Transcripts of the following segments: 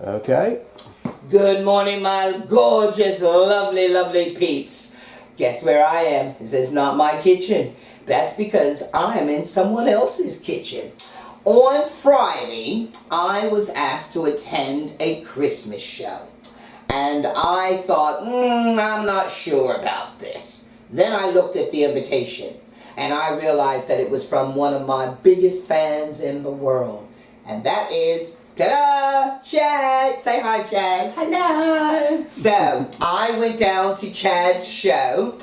Okay. Good morning, my gorgeous, lovely, lovely peeps. Guess where I am? This is not my kitchen. That's because I am in someone else's kitchen. On Friday, I was asked to attend a Christmas show. And I thought, I'm not sure about this. Then I looked at the invitation. And I realized that it was from one of my biggest fans in the world. And that is, ta-da, Chad. Say hi, Chad. Hello. So, I went down to Chad's show.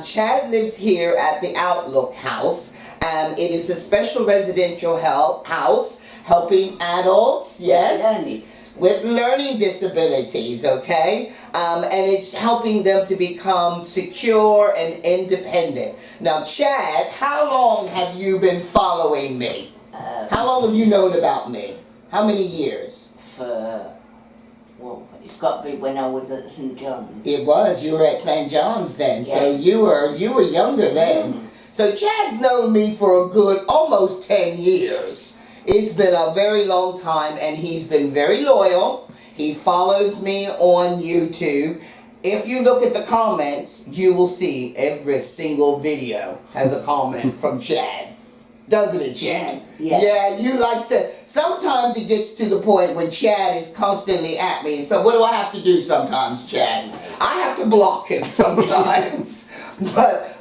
Chad lives here at the Outlook House. It is a special residential house helping adults, yes, with learning disabilities, okay? And it's helping them to become secure and independent. Now, Chad, how long have you been following me? How long have you known about me? How many years? Well, it's got to be when I was at St. John's. It was. You were at St. John's then, Yeah. so you were younger then. So Chad's known me for a good almost 10 years. It's been a very long time, and he's been very loyal. He follows me on YouTube. If you look at the comments, you will see every single video has a comment from Chad. Doesn't it, Chad? Yeah. Yeah, you like to... Sometimes it gets to the point when Chad is constantly at me. So what do I have to do sometimes, Chad? I have to block him sometimes.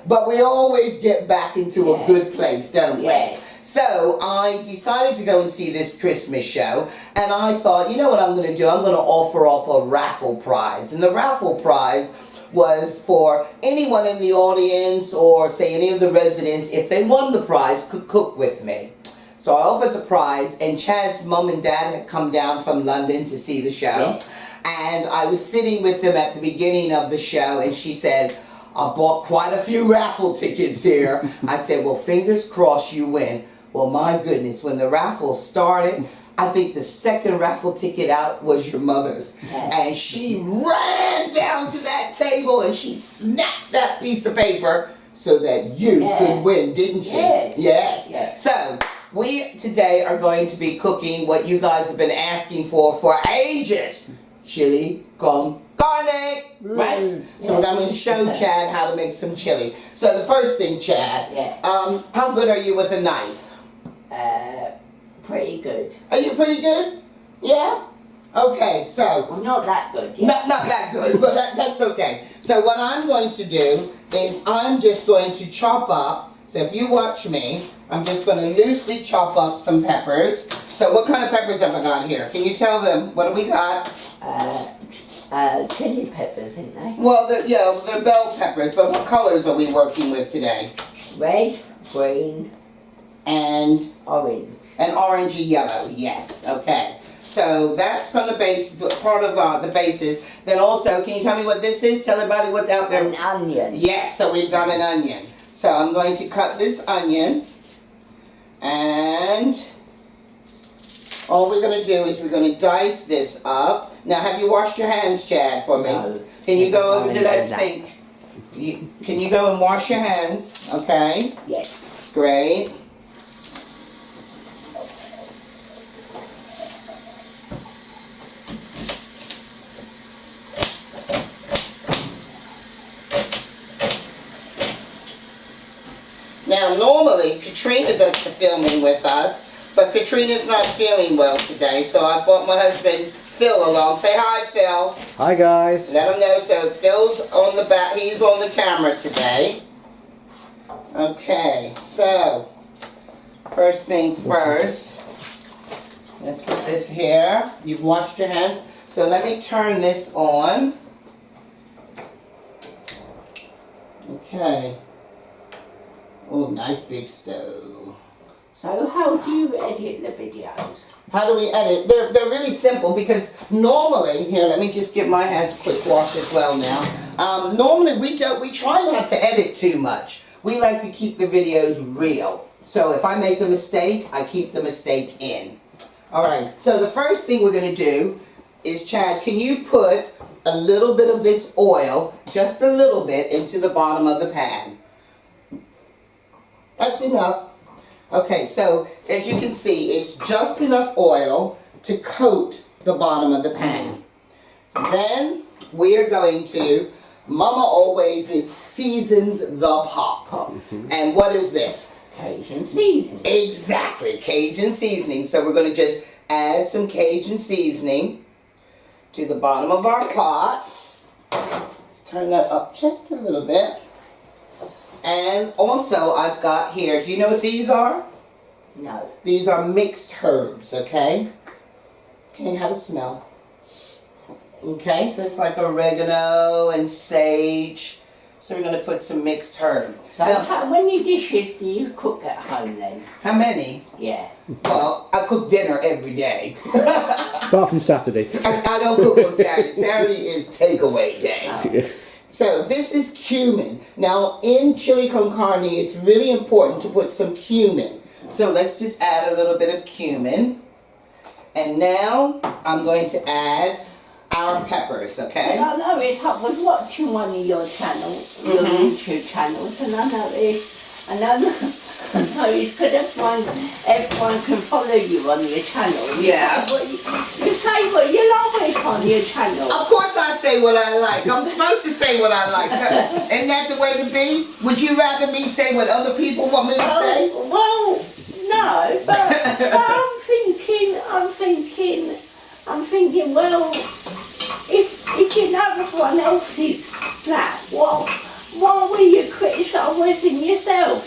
But we always get back into a good place, don't we? Yeah. So I decided to go and see this Christmas show, and I thought, you know what I'm going to do? I'm going to offer off a raffle prize. And the raffle prize was for anyone in the audience or say any of the residents, if they won the prize, could cook with me. So I offered the prize, and Chad's mom and dad had come down from London to see the show. Yeah. And I was sitting with them at the beginning of the show, and she said, I've bought quite a few raffle tickets here. I said, well, fingers crossed you win. Well, my goodness, when the raffle started, I think the second raffle ticket out was your mother's. And she ran down to that table and she snatched that piece of paper so that you could win, didn't she? Yes. Yes. So, we today are going to be cooking what you guys have been asking for ages. Chilli Con Carne, right? So I'm going to show Chad how to make some chili. So the first thing, Chad, how good are you with a knife? Pretty good. Are you pretty good? Yeah? Okay, so... Well, not that good, yeah. Not that good, but that's okay. So what I'm going to do is I'm just going to chop up, so if you watch me, I'm just going to loosely chop up some peppers. So what kind of peppers have I got here? Can you tell them? What do we got? Chili peppers, ain't they? Well, they're bell peppers, but what colors are we working with today? Red, green, and orange. And orangey yellow, yes, okay. So that's from the base, part of the bases. Then also, can you tell me what this is? Tell everybody what's out there. An onion. Yes, so we've got an onion. So I'm going to cut this onion, and all we're going to do is we're going to dice this up. Now, have you washed your hands, Chad, for me? No. Can you go over to that sink? Can you go and wash your hands? Okay. Yes. Great. Now, normally, Katrina does the filming with us, but Katrina's not feeling well today, so I brought my husband, Phil, along. Say hi, Phil. Hi, guys. Let him know. So, Phil's on the back. He's on the camera today. Okay, so, first thing first, let's put this here. You've washed your hands. So, let me turn this on. Okay. Oh, nice big stove. So how do you edit the videos? How do we edit? They're really simple because normally, here, let me just give my hands a quick wash as well now. Normally we try not to edit too much. We like to keep the videos real. So if I make a mistake, I keep the mistake in. Alright, so the first thing we're going to do is, Chad, can you put a little bit of this oil, just a little bit, into the bottom of the pan? That's enough. Okay, so as you can see, it's just enough oil to coat the bottom of the pan. Then we are going to, Mama always seasons the pot. And what is this? Cajun seasoning. Exactly, Cajun seasoning. So we're going to just add some Cajun seasoning to the bottom of our pot. Let's turn that up just a little bit. And also I've got here, do you know what these are? No. These are mixed herbs, okay? Can you have a smell? Okay, so it's like oregano and sage. So we're going to put some mixed herbs. So Now, how many dishes do you cook at home then? how many? Yeah. Well, I cook dinner every day. Apart from Saturday. I don't cook on Saturday. Saturday is takeaway day. Oh. So this is cumin. Now in chili con carne, it's really important to put some cumin. So let's just add a little bit of cumin. And now I'm going to add our peppers, okay? I noticed, I was watching one of your channels, your YouTube channels, and I noticed, because everyone can follow you on your channel. Yeah. You say what you like on your channel. Of course I say what I like. I'm supposed to say what I like. Isn't that the way to be? Would you rather me say what other people want me to say? Well, no, but I'm thinking, well, if you know everyone else's flat, why were you criticising yourself?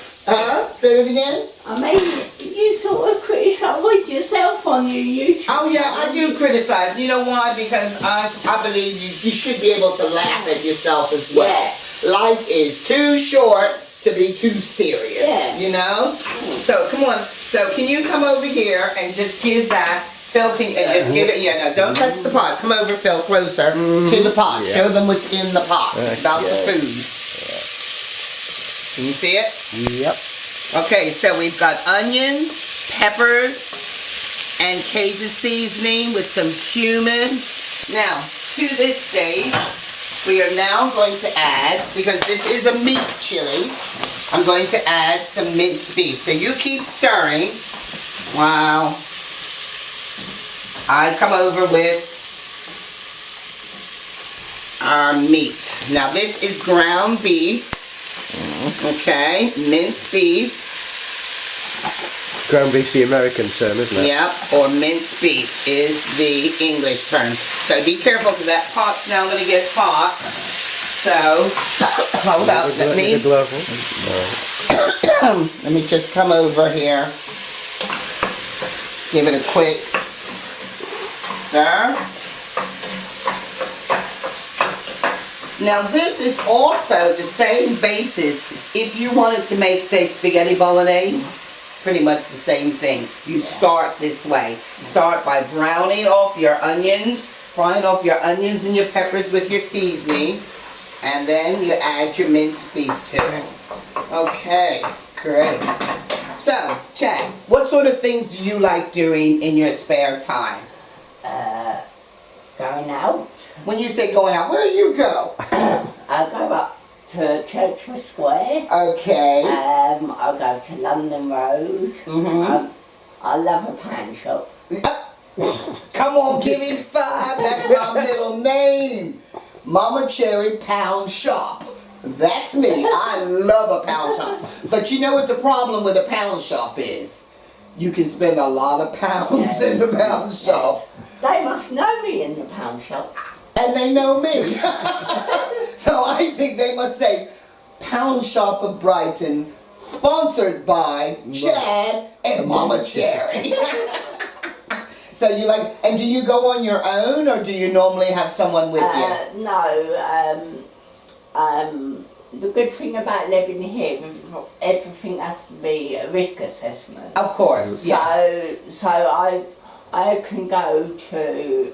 Say it again? I mean, you sort of criticise yourself on your YouTube. Oh yeah, I do criticize. You know why? Because I believe you should be able to laugh at yourself as well. Yeah. Life is too short to be too serious. Yeah. You know? So come on. So can you come over here and just give that Phil, and just give it, now don't touch the pot. Come over, Phil, closer to the pot. Yeah. Show them what's in the pot about the Okay. food. Can you see it? Yep. Okay, so we've got onions, peppers, and Cajun seasoning with some cumin. Now, to this stage, we are now going to add, because this is a meat chili, I'm going to add some minced beef. So you keep stirring while I come over with our meat. Now this is ground beef. Okay, minced beef. Ground beef's the American term, isn't it? Yep, or minced beef is the English term. So be careful because that pot's now going to get hot. So, hold up, let me just come over here. Give it a quick stir. Now this is also the same basis if you wanted to make, say, spaghetti bolognese. Pretty much the same thing. You start this way. Start by browning off your onions, frying off your onions and your peppers with your seasoning, and then you add your minced beef to it. Okay, great. So, Chad, what sort of things do you like doing in your spare time? Going out. When you say going out, where do you go? I go up to Churchill Square. Okay. I go to London Road. I love a pan shop. Come on, give me 5. That's my middle name. Mama Cherri Pound Shop. That's me. I love a pound shop. But you know what the problem with a pound shop is? You can spend a lot of pounds in the pound shop. They must know me in the pound shop. And they know me. So I think they must say, Pound Shop of Brighton, sponsored by Chad and Mama Cherri. So you like, and do you go on your own or do you normally have someone with you? No, the good thing about living here, everything has to be a risk assessment. Of course, yeah. So I can go to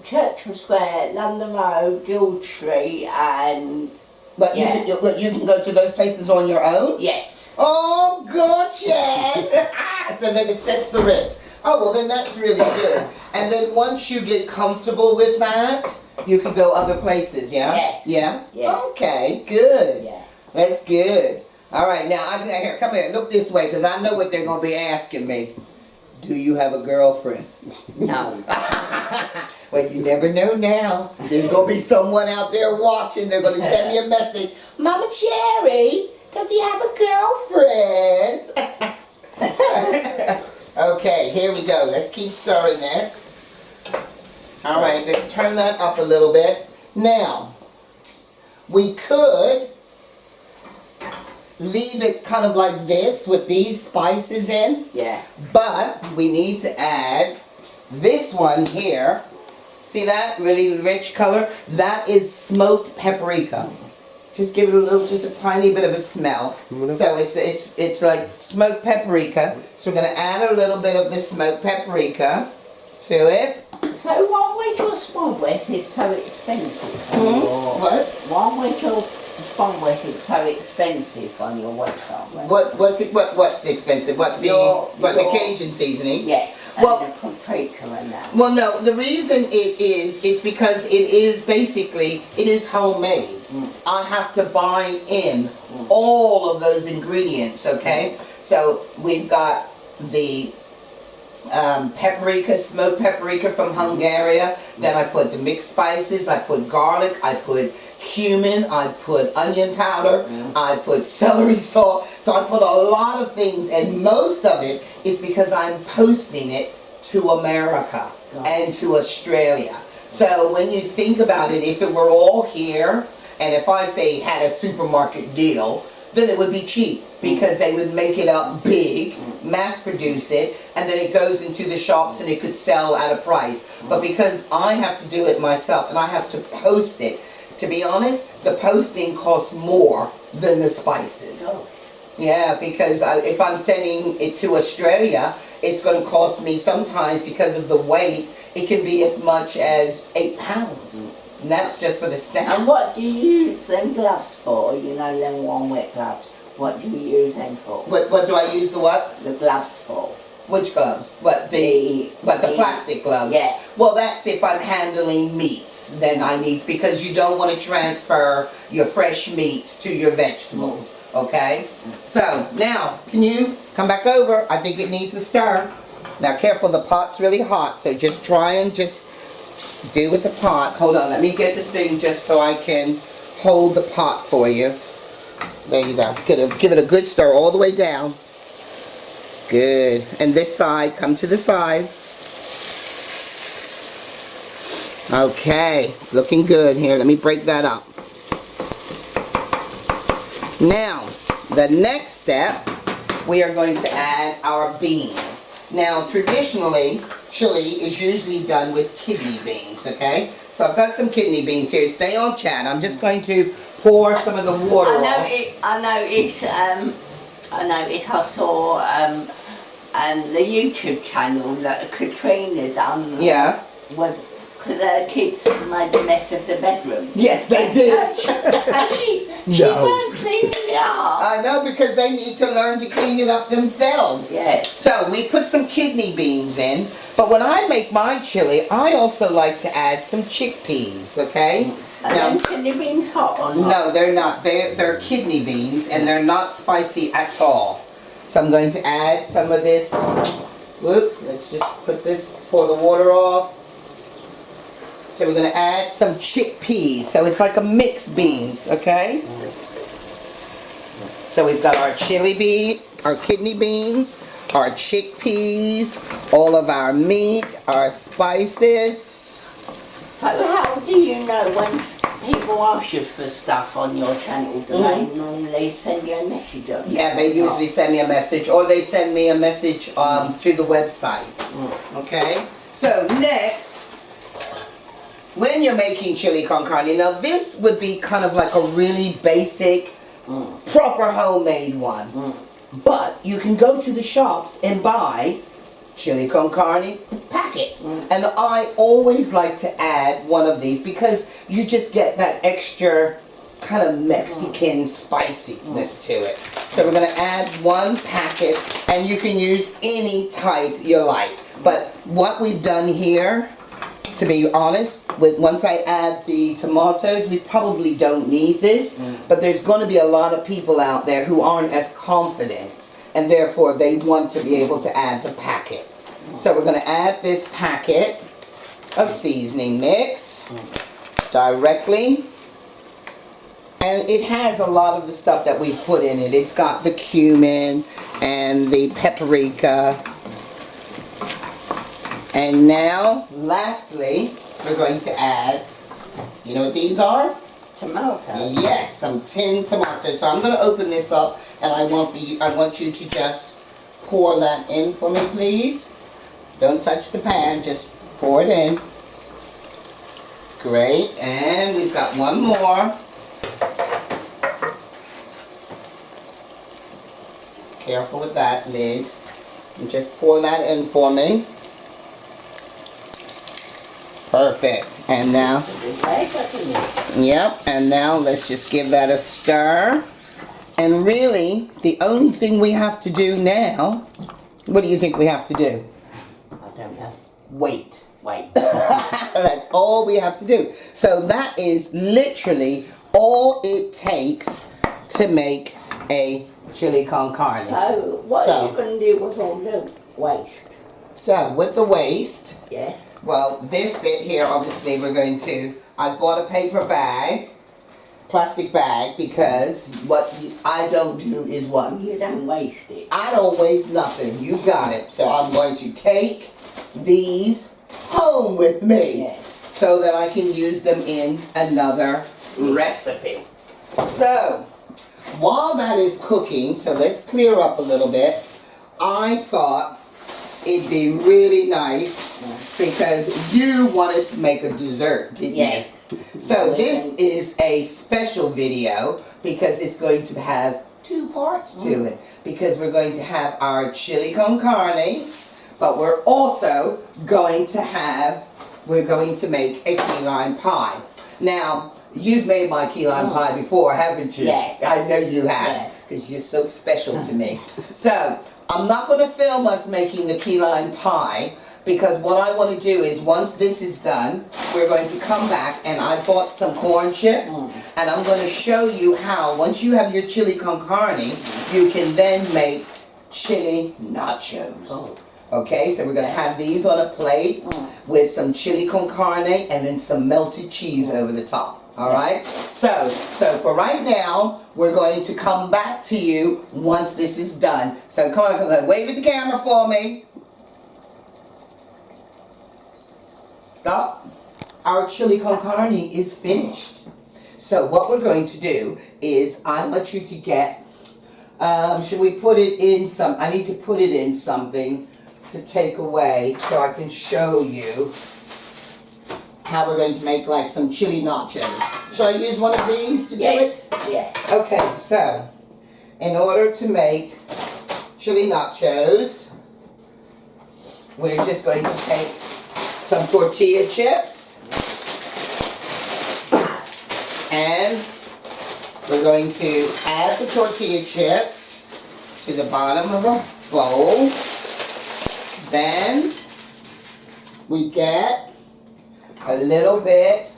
Churchill Square, London Road, George Street, and But you can go to those places on your own? yes. Oh, good, Chad. So maybe sets the risk. Oh, well then that's really good. And then once you get comfortable with that, you can go other places, yeah? Yes. Yeah? Yeah. Okay, good. Yeah. That's good. All right, now, here, come here. Look this way, because I know what they're going to be asking me. Do you have a girlfriend? No. Well, you never know now. There's going to be someone out there watching. They're going to send me a message. Mama Cherri, does he have a girlfriend? Okay, here we go. Let's keep stirring this. All right, let's turn that up a little bit. Now, we could leave it kind of like this with these spices in. Yeah. But we need to add this one here. See that? Really rich color? That is smoked paprika. Just give it a little, just a tiny bit of a smell. So it's like smoked paprika. So we're gonna add a little bit of the smoked paprika to it. So why was your sponge so expensive? What? Why was your sponge so expensive on your website? What's expensive? The Cajun seasoning? Yeah. Well, and the paprika and that. Well, no, the reason it's because it is homemade. I have to buy in all of those ingredients, okay? So we've got the paprika, smoked paprika from Hungary. Then I put the mixed spices, I put garlic, I put cumin, I put onion powder, I put celery salt. So I put a lot of things, and most of it is because I'm posting it to America and to Australia. So when you think about it, if it were all here, and if I say had a supermarket deal, then it would be cheap because they would make it up big, mass produce it, and then it goes into the shops and it could sell at a price. But because I have to do it myself and I have to post it, to be honest, the posting costs more than the spices. Yeah, because if I'm sending it to Australia, it's going to cost me sometimes, because of the weight, it can be as much as 8 pounds. And that's just for the stamp. And what do you use them gloves for? You know, them warm wet gloves. What do you use them for? What do I use the what? The gloves for. Which gloves? The plastic gloves? Yeah. Well, that's if I'm handling meats. Then I need, because you don't want to transfer your fresh meats to your vegetables. Okay? So, now, can you come back over? I think it needs a stir. Now, careful, the pot's really hot, so just try and just do with the pot. Hold on, let me get the thing just so I can hold the pot for you. There you go. Give it a good stir all the way down. Good. And this side, come to the side. Okay, it's looking good here. Let me break that up. Now, the next step, we are going to add our beans. Now, traditionally, chili is usually done with kidney beans, okay? So I've got some kidney beans here. Stay on chat. I'm just going to pour some of the water off. I saw the YouTube channel that Katrina done. Yeah. Because her kids made a mess of the bedroom. Yes, they did. And she weren't cleaning it up. I know, because they need to learn to clean it up themselves. Yes. So we put some kidney beans in, but when I make my chili, I also like to add some chickpeas, okay? Are kidney beans hot or not? No, they're not. They're kidney beans, and they're not spicy at all. So I'm going to add some of this. Whoops, let's just put this, pour the water off. So we're going to add some chickpeas. So it's like a mixed beans, okay? So we've got our chili bean, our kidney beans, our chickpeas, all of our meat, our spices. So how do you know when people ask you for stuff on your channel? Do they normally send you a message? Yeah, they usually send me a message, or they send me a message to the website. Okay? So next, when you're making chili con carne, now this would be kind of like a really basic, proper homemade one. But you can go to the shops and buy chili con carne packets. And I always like to add one of these because you just get that extra kind of Mexican spiciness to it. So we're going to add one packet, and you can use any type you like. But what we've done here, to be honest, once I add the tomatoes, we probably don't need this, but there's going to be a lot of people out there who aren't as confident, and therefore they want to be able to add the packet. So we're going to add this packet of seasoning mix directly. And it has a lot of the stuff that we put in it. It's got the cumin and the paprika. And now, lastly, we're going to add, you know what these are? Tomatoes. Yes, some tinned tomatoes. So I'm going to open this up, and I want you to just pour that in for me, please. Don't touch the pan, just pour it in. Great, and we've got one more. Careful with that lid. And just pour that in for me. Perfect. And now, yep, and now let's just give that a stir. And really, the only thing we have to do now, what do you think we have to do? I don't know. Wait. That's all we have to do. So that is literally all it takes to make a chili con carne. So, what are you going to do with all the waste? So, with the waste, Yes. well, this bit here, obviously, we're going to, I bought a paper bag, plastic bag, because what I don't do is what? You don't waste it. I don't waste nothing. You got it. So I'm going to take these home with me, Yes. so that I can use them in another recipe. So, while that is cooking, so let's clear up a little bit, I thought it'd be really nice because you wanted to make a dessert, didn't Yes. you? So this is a special video because it's going to have two parts to it. Because we're going to have our chili con carne, but we're also going to make a key lime pie. Now, you've made my key lime pie before, haven't you? Yes. I know you have, because you're so special to me. So, I'm not going to film us making the key lime pie, because what I want to do is, once this is done, we're going to come back, and I bought some corn chips, and I'm going to show you how, once you have your chili con carne, you can then make chili nachos. Okay, so we're going to have these on a plate with some chili con carne and then some melted cheese over the top. Alright? So for right now, we're going to come back to you once this is done. So come on, wave at the camera for me. Stop. Our chili con carne is finished. So what we're going to do is, I want you to get, should we put it in some, I need to put it in something to take away so I can show you how we're going to make like some chili nachos. Shall I use one of these to do it? Yes. Okay, so in order to make chili nachos, we're just going to take some tortilla chips and we're going to add the tortilla chips to the bottom of a bowl. Then we get a little bit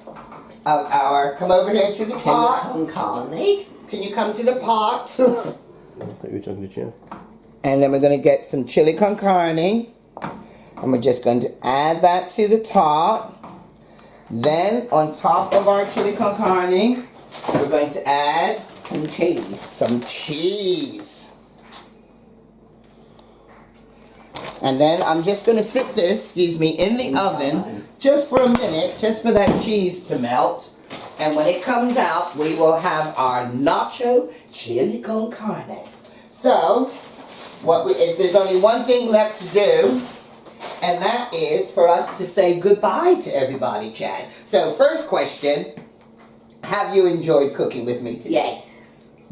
of our, come over here to the pot. Chili con carne. Can you come to the pot? I thought you were talking to Cherri. And then we're going to get some chili con carne. And we're just going to add that to the top. Then on top of our chili con carne, we're going to add Some cheese. some cheese. And then I'm just going to sit this, in the oven just for a minute, just for that cheese to melt. And when it comes out, we will have our nacho chili con carne. So, if there's only one thing left to do, and that is for us to say goodbye to everybody, Chad. So, first question, have you enjoyed cooking with me today? Yes.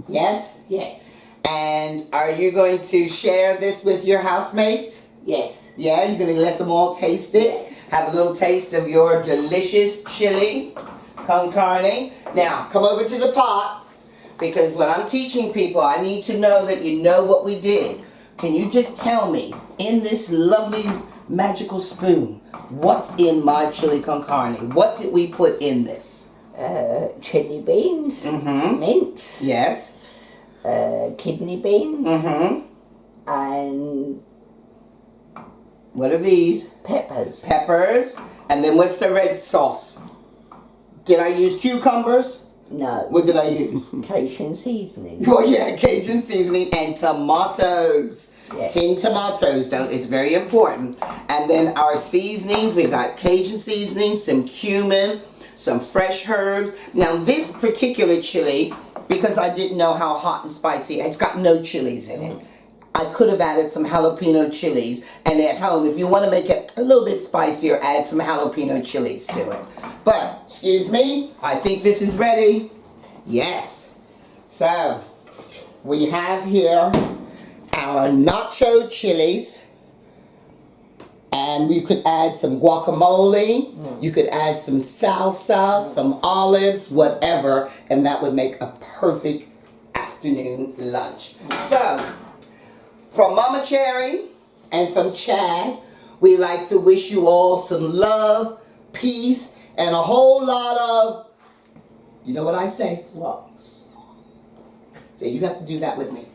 Yes? Yes. And are you going to share this with your housemates? Yes. Yeah, you're going to let them all taste it? Yes. Have a little taste of your delicious chili con carne. Now, come over to the pot, because when I'm teaching people, I need to know that you know what we did. Can you just tell me, in this lovely magical spoon, what's in my chili con carne? What did we put in this? Chili beans. Mince. Yes. Kidney beans. Mm-hmm. And What are these? Peppers. Peppers. And then what's the red sauce? Did I use cucumbers? No. What did I use? Cajun seasoning. Well, yeah, Cajun seasoning and tomatoes. Yes. Tin tomatoes, don't. It's very important. And then our seasonings, we've got Cajun seasoning, some cumin, some fresh herbs. Now this particular chili, because I didn't know how hot and spicy, it's got no chilies in it. I could have added some jalapeno chilies, and at home, if you want to make it a little bit spicier, add some jalapeno chilies to it. But, excuse me, I think this is ready. Yes. So, we have here our nacho chilies, and we could add some guacamole, you could add some salsa, some olives, whatever, and that would make a perfect afternoon lunch. So, from Mama Cherri and from Chad, we like to wish you all some love, peace, and a whole lot of, you know what I say? What? So you have to do that with me.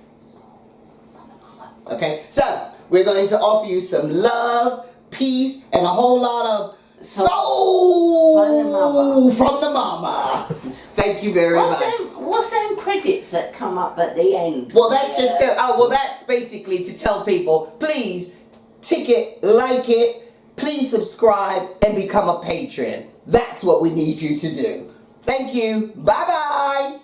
Okay, so we're going to offer you some love, peace, and a whole lot of soul from the mama. Thank you very much. What's them credits that come up at the end? Well, that's just that's basically to tell people, please tick it, like it, please subscribe, and become a patron. That's what we need you to do. Thank you. Bye-bye.